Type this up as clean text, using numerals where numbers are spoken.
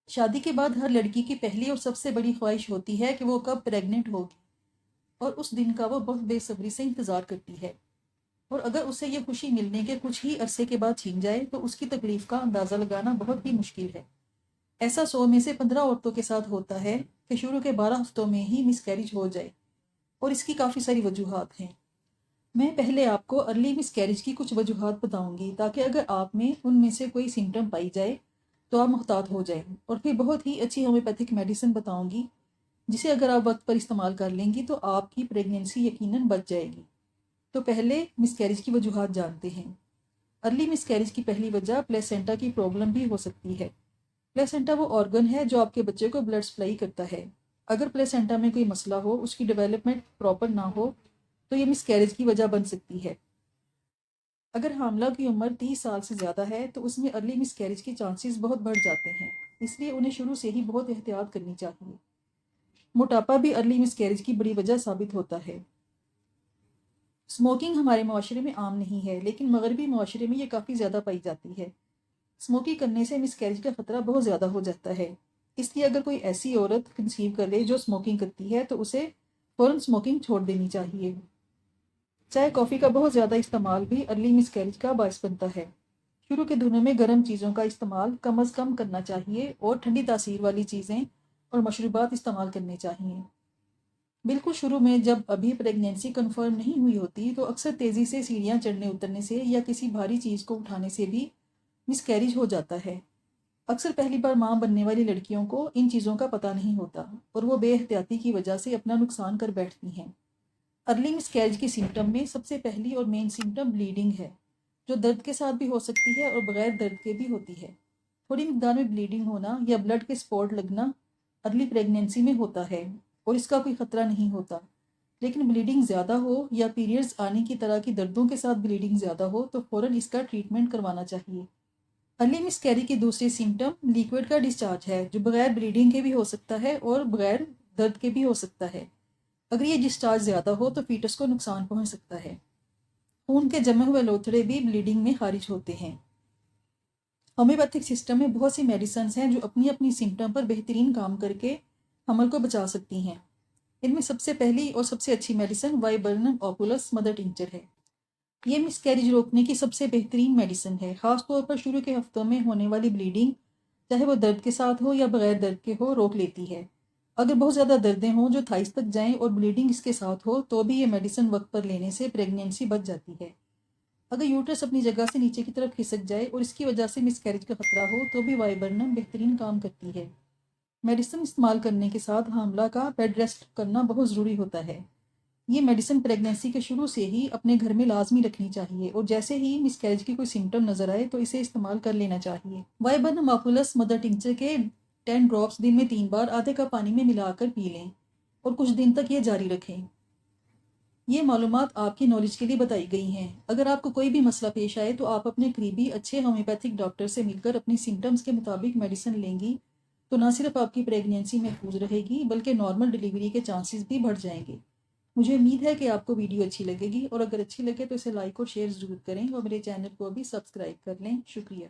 शादी के बाद हर लड़की की पहली और सबसे बड़ी ख्वाहिश होती है कि वो कब प्रेग्नेंट होगी और उस दिन का वो बहुत बेसब्री से इंतज़ार करती है। और अगर उसे ये खुशी मिलने के कुछ ही अरसे के बाद छीन जाए तो उसकी तकलीफ का अंदाज़ा लगाना बहुत ही मुश्किल है। ऐसा 100 में से 15 औरतों के साथ होता है कि शुरू के 12 हफ्तों में ही मिसकैरेज हो जाए और इसकी काफ़ी सारी वजूहात हैं। मैं पहले आपको अर्ली मिसकैरेज की कुछ वजूहात बताऊंगी ताकि अगर आप में उनमें से कोई सिम्टम पाई जाए तो आप मुहतात हो जाएं। और फिर बहुत ही अच्छी होम्योपैथिक मेडिसिन बताऊंगी जिसे अगर आप वक्त पर इस्तेमाल कर लेंगी तो आपकी प्रेगनेंसी यकीनन बच जाएगी। तो पहले मिसकैरेज की वजूहात जानते हैं। अर्ली मिसकैरेज की पहली वजह प्लेसेंटा की प्रॉब्लम भी हो सकती है। प्लेसेंटा वो ऑर्गन है जो आपके बच्चे को ब्लड सप्लाई करता है। अगर प्लेसेंटा में कोई मसला हो, उसकी डेवलपमेंट प्रॉपर ना हो, तो ये मिसकैरेज की वजह बन सकती है। अगर हामला की उम्र 30 साल से ज़्यादा है तो उसमें अर्ली मिसकैरेज के चांसेस बहुत बढ़ जाते हैं, इसलिए उन्हें शुरू से ही बहुत एहतियात करनी चाहिए। मोटापा भी अर्ली मिसकैरेज की बड़ी वजह साबित होता है। स्मोकिंग हमारे माशरे में आम नहीं है, लेकिन मगरबी माशरे में ये काफ़ी ज़्यादा पाई जाती है। स्मोकिंग करने से मिसकैरेज का खतरा बहुत ज़्यादा हो जाता है, इसलिए अगर कोई ऐसी औरत कंसीव कर ले जो स्मोकिंग करती है तो उसे फ़ौरन स्मोकिंग छोड़ देनी चाहिए। चाय कॉफ़ी का बहुत ज़्यादा इस्तेमाल भी अर्ली मिसकैरेज का बायस बनता है। शुरू के दिनों में गर्म चीज़ों का इस्तेमाल कम अज़ कम करना चाहिए और ठंडी तासीर वाली चीज़ें और मशरूबात इस्तेमाल करने चाहिए। बिल्कुल शुरू में जब अभी प्रेगनेंसी कंफर्म नहीं हुई होती तो अक्सर तेज़ी से सीढ़ियाँ चढ़ने उतरने से या किसी भारी चीज़ को उठाने से भी मिसकैरेज हो जाता है। अक्सर पहली बार माँ बनने वाली लड़कियों को इन चीज़ों का पता नहीं होता और वो बेएहतियाती की वजह से अपना नुकसान कर बैठती हैं। अर्ली मिसकैरेज की सिम्टम में सबसे पहली और मेन सिम्टम ब्लीडिंग है, जो दर्द के साथ भी हो सकती है और बगैर दर्द के भी होती है। थोड़ी मिकदार में ब्लीडिंग होना या ब्लड के स्पॉट लगना अर्ली प्रेगनेंसी में होता है और इसका कोई ख़तरा नहीं होता। लेकिन ब्लीडिंग ज़्यादा हो या पीरियड्स आने की तरह की दर्दों के साथ ब्लीडिंग ज़्यादा हो तो फ़ौरन इसका ट्रीटमेंट करवाना चाहिए। अर्ली मिसकैरेज की दूसरी सिम्टम लिक्विड का डिस्चार्ज है, जो बगैर ब्लीडिंग के भी हो सकता है और बगैर दर्द के भी हो सकता है। अगर ये डिस्चार्ज ज़्यादा हो तो फीटस को नुकसान पहुंच सकता है। खून के जमे हुए लोथड़े भी ब्लीडिंग में खारिज होते हैं। होम्योपैथिक सिस्टम में बहुत सी मेडिसिन हैं जो अपनी अपनी सिम्टम पर बेहतरीन काम करके हमल को बचा सकती हैं। इनमें सबसे पहली और सबसे अच्छी medicine viburnum Oculus mother tincture है। ये मिसकैरेज रोकने की सबसे बेहतरीन मेडिसिन है, ख़ासतौर पर शुरू के हफ्तों में होने वाली ब्लीडिंग, चाहे वो दर्द के साथ हो या बगैर दर्द के हो, रोक लेती है। अगर बहुत ज़्यादा दर्दें हों जो थाइस तक जाएं और ब्लीडिंग इसके साथ हो तो भी ये मेडिसिन वक्त पर लेने से प्रेगनेंसी बच जाती है। अगर यूट्रस अपनी जगह से नीचे की तरफ खिसक जाए और इसकी वजह से मिसकैरेज का खतरा हो तो भी वाइबर्नम बेहतरीन काम करती है। मेडिसिन इस्तेमाल करने के साथ हामला का बेड रेस्ट करना बहुत ज़रूरी होता है। ये मेडिसिन प्रेगनेंसी के शुरू से ही अपने घर में लाजमी रखनी चाहिए और जैसे ही मिसकैरेज की कोई सिम्टम नजर आए तो इसे इस्तेमाल कर लेना चाहिए। वाइबर्नम ओकुलस मदर टिंचर के 10 ड्रॉप्स दिन में 3 बार आधे कप पानी में मिलाकर पी लें और कुछ दिन तक ये जारी रखें। ये मालूमात आपकी नॉलेज के लिए बताई गई हैं। अगर आपको कोई भी मसला पेश आए तो आप अपने करीबी अच्छे होम्योपैथिक डॉक्टर से मिलकर अपनी सिम्टम्स के मुताबिक मेडिसिन लेंगी तो न सिर्फ आपकी प्रेगनेंसी महफूज रहेगी बल्कि नॉर्मल डिलीवरी के चांसेस भी बढ़ जाएंगे। मुझे उम्मीद है कि आपको वीडियो अच्छी लगेगी और अगर अच्छी लगे तो इसे लाइक और शेयर ज़रूर करें और मेरे चैनल को भी सब्सक्राइब कर लें। शुक्रिया।